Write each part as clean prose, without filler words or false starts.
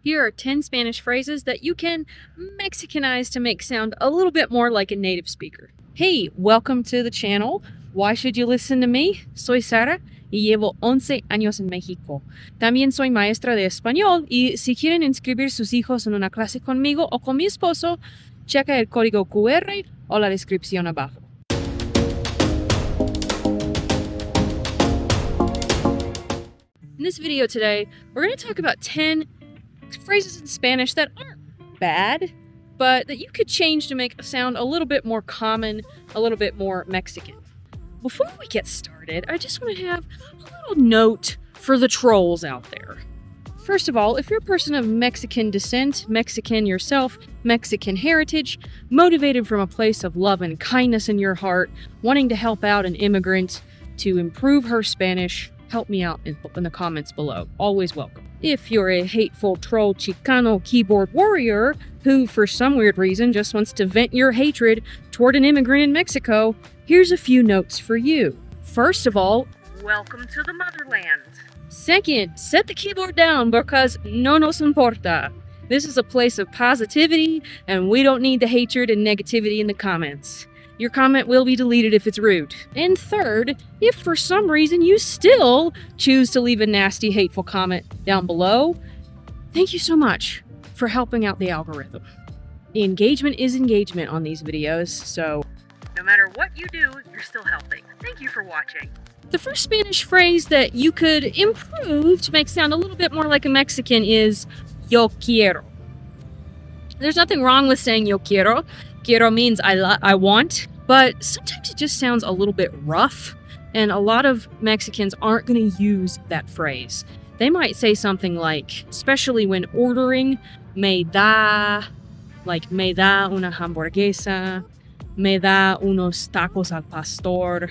Here are 10 Spanish phrases that you can Mexicanize to make sound a little bit more like a native speaker. Hey, welcome to the channel. Why should you listen to me? Soy Sara y llevo 11 años en México. También soy maestra de español y si quieren inscribir sus hijos en una clase conmigo o con mi esposo, checa el código QR o la descripción abajo. In this video today, we're going to talk about 10 phrases in Spanish that aren't bad, but that you could change to make a sound a little bit more common, a little bit more Mexican. Before we get started, I just want to have a little note for the trolls out there. First of all, if you're a person of Mexican descent, Mexican yourself, Mexican heritage, motivated from a place of love and kindness in your heart, wanting to help out an immigrant to improve her Spanish, help me out in the comments below. Always welcome. If you're a hateful troll Chicano keyboard warrior who, for some weird reason, just wants to vent your hatred toward an immigrant in Mexico, here's a few notes for you. First of all, welcome to the motherland. Second, set the keyboard down because no nos importa. This is a place of positivity and we don't need the hatred and negativity in the comments. Your comment will be deleted if it's rude. And third, if for some reason you still choose to leave a nasty, hateful comment down below, thank you so much for helping out the algorithm. Engagement is engagement on these videos, so no matter what you do, you're still helping. Thank you for watching. The first Spanish phrase that you could improve to make sound a little bit more like a Mexican is yo quiero. There's nothing wrong with saying yo quiero. Quiero means I want, but sometimes it just sounds a little bit rough, and a lot of Mexicans aren't going to use that phrase. They might say something like, especially when ordering, me da una hamburguesa, me da unos tacos al pastor,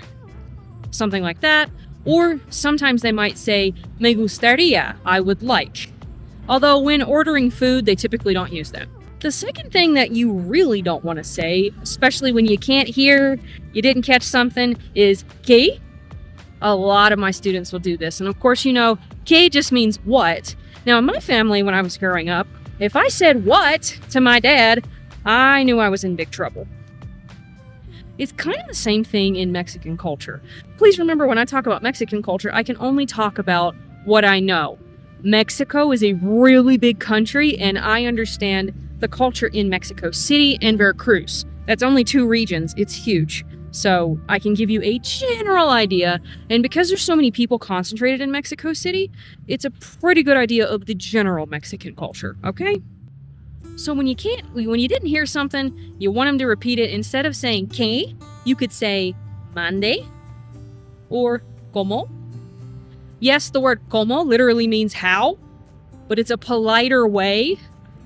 something like that. Or sometimes they might say, me gustaría, I would like. Although when ordering food, they typically don't use that. The second thing that you really don't want to say, especially when you can't hear, you didn't catch something, is ¿qué? A lot of my students will do this. And of course, you know, ¿qué just means what. Now, in my family, when I was growing up, if I said what to my dad, I knew I was in big trouble. It's kind of the same thing in Mexican culture. Please remember, when I talk about Mexican culture, I can only talk about what I know. Mexico is a really big country, and I understand the culture in Mexico City and Veracruz. That's only 2 regions. It's huge. So I can give you a general idea. And because there's so many people concentrated in Mexico City, it's a pretty good idea of the general Mexican culture, okay? So when you didn't hear something, you want them to repeat it. Instead of saying ¿qué?, you could say mande or ¿cómo? Yes, the word ¿cómo? Literally means how, but it's a politer way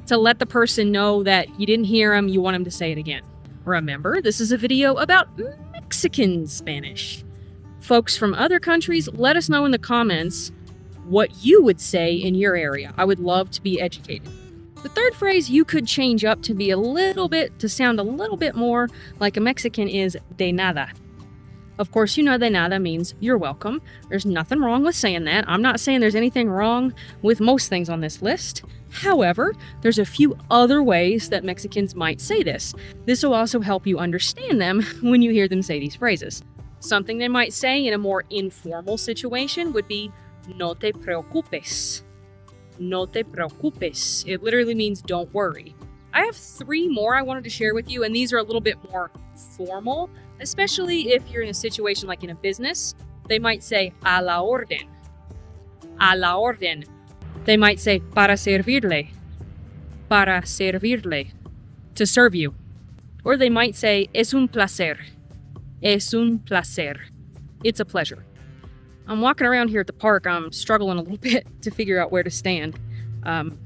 to let the person know that you didn't hear them, you want them to say it again. Remember, this is a video about Mexican Spanish. Folks from other countries, let us know in the comments what you would say in your area. I would love to be educated. The third phrase you could change up to sound a little bit more like a Mexican is de nada. Of course, you know de nada means you're welcome. There's nothing wrong with saying that. I'm not saying there's anything wrong with most things on this list. However, there's a few other ways that Mexicans might say this. This will also help you understand them when you hear them say these phrases. Something they might say in a more informal situation would be no te preocupes. No te preocupes. It literally means don't worry. I have 3 more I wanted to share with you, and these are a little bit more formal, especially if you're in a situation like in a business. They might say a la orden. A la orden. They might say para servirle. Para servirle. To serve you. Or they might say es un placer. Es un placer. It's a pleasure. I'm walking around here at the park. I'm struggling a little bit to figure out where to stand.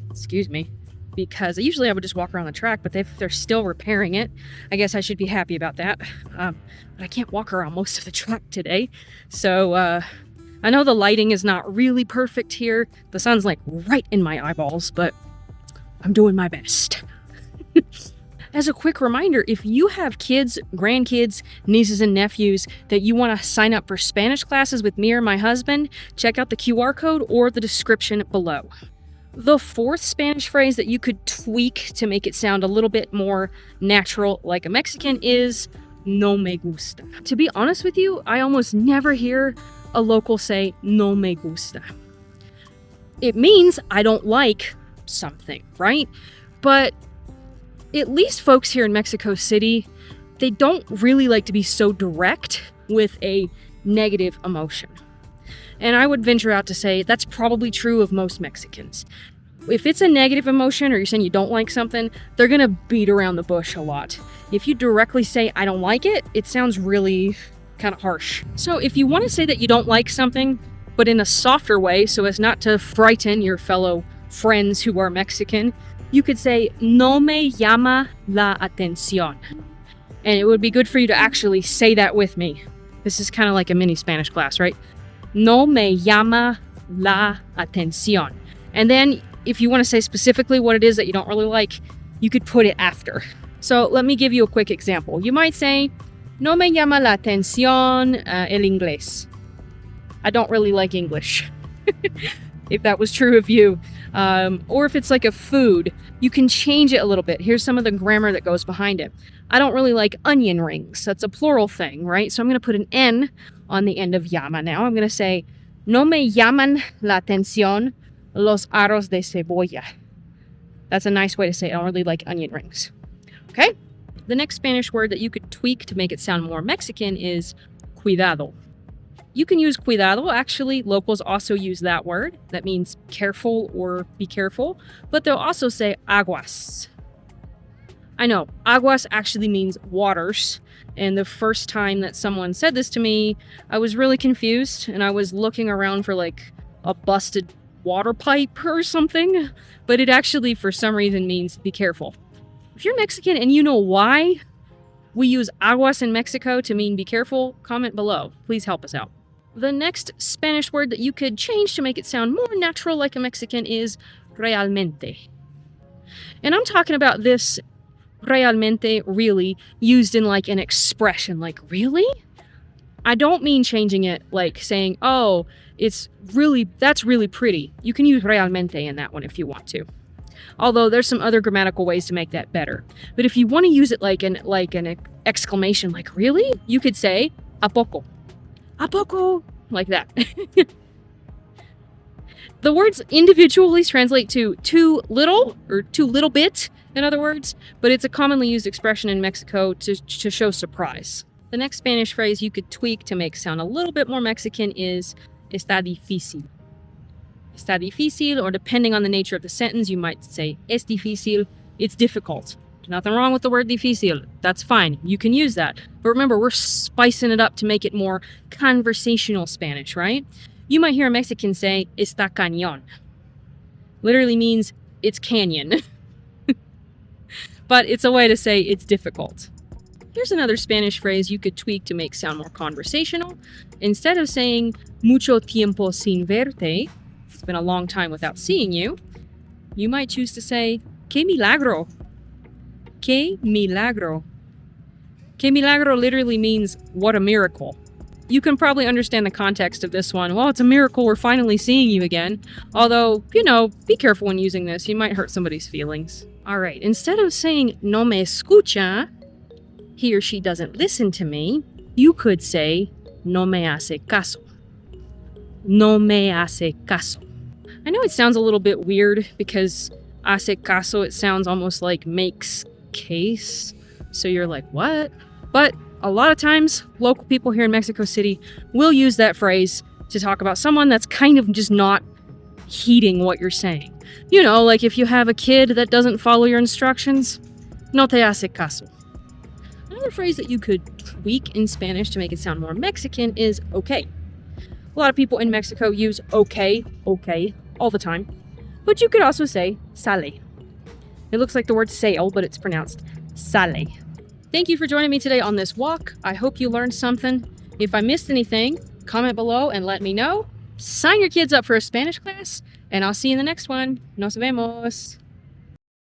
Excuse me. Because usually I would just walk around the track, but they're still repairing it. I guess I should be happy about that. But I can't walk around most of the track today. So, I know the lighting is not really perfect here. The sun's like right in my eyeballs, but I'm doing my best. As a quick reminder, if you have kids, grandkids, nieces and nephews that you want to sign up for Spanish classes with me or my husband, check out the QR code or the description below. The fourth Spanish phrase that you could tweak to make it sound a little bit more natural like a Mexican is no me gusta. To be honest with you, I almost never hear a local say no me gusta. It means I don't like something, right? But at least folks here in Mexico City, they don't really like to be so direct with a negative emotion. And I would venture out to say that's probably true of most Mexicans. If it's a negative emotion or you're saying you don't like something, they're gonna beat around the bush a lot. If you directly say I don't like it, it sounds really kind of harsh. So if you want to say that you don't like something, but in a softer way so as not to frighten your fellow friends who are Mexican, you could say no me llama la atención. And it would be good for you to actually say that with me. This is kind of like a mini Spanish class, right? No me llama la atención. And then if you want to say specifically what it is that you don't really like, you could put it after. So let me give you a quick example. You might say, no me llama la atención el inglés. I don't really like English. If that was true of you. Or if it's like a food, you can change it a little bit. Here's some of the grammar that goes behind it. I don't really like onion rings. That's a plural thing, right? So I'm going to put an N on the end of llama now. I'm going to say, no me llaman la atención los aros de cebolla. That's a nice way to say I don't really like onion rings. Okay? The next Spanish word that you could tweak to make it sound more Mexican is cuidado. You can use cuidado. Actually, locals also use that word. That means careful or be careful. But they'll also say aguas. I know, aguas actually means waters. And the first time that someone said this to me, I was really confused. And I was looking around for like a busted water pipe or something. But it actually, for some reason, means be careful. If you're Mexican and you know why we use aguas in Mexico to mean be careful, comment below. Please help us out. The next Spanish word that you could change to make it sound more natural like a Mexican is realmente. And I'm talking about this realmente really used in like an expression, like really? I don't mean changing it like saying, oh, that's really pretty. You can use realmente in that one if you want to. Although there's some other grammatical ways to make that better. But if you want to use it like an exclamation, like really, you could say a poco. A poco, like that. The words individually translate to too little or too little bit, in other words, but it's a commonly used expression in Mexico to show surprise. The next Spanish phrase you could tweak to make sound a little bit more Mexican is está difícil. Está difícil, or depending on the nature of the sentence, you might say es difícil, it's difficult. Nothing wrong with the word difícil. That's fine. You can use that. But remember, we're spicing it up to make it more conversational Spanish, right? You might hear a Mexican say, está cañón. Literally means it's canyon. But it's a way to say it's difficult. Here's another Spanish phrase you could tweak to make sound more conversational. Instead of saying, mucho tiempo sin verte, it's been a long time without seeing you, you might choose to say, qué milagro. Que milagro. Que milagro literally means, what a miracle. You can probably understand the context of this one. Well, it's a miracle we're finally seeing you again. Although, be careful when using this. You might hurt somebody's feelings. All right, instead of saying no me escucha, he or she doesn't listen to me, you could say no me hace caso. No me hace caso. I know it sounds a little bit weird because hace caso, it sounds almost like makes case. So you're like, what? But a lot of times, local people here in Mexico City will use that phrase to talk about someone that's kind of just not heeding what you're saying. Like if you have a kid that doesn't follow your instructions, no te hace caso. Another phrase that you could tweak in Spanish to make it sound more Mexican is okay. A lot of people in Mexico use okay all the time. But you could also say sale. It looks like the word sail, but it's pronounced sale. Thank you for joining me today on this walk. I hope you learned something. If I missed anything, comment below and let me know. Sign your kids up for a Spanish class, and I'll see you in the next one. Nos vemos.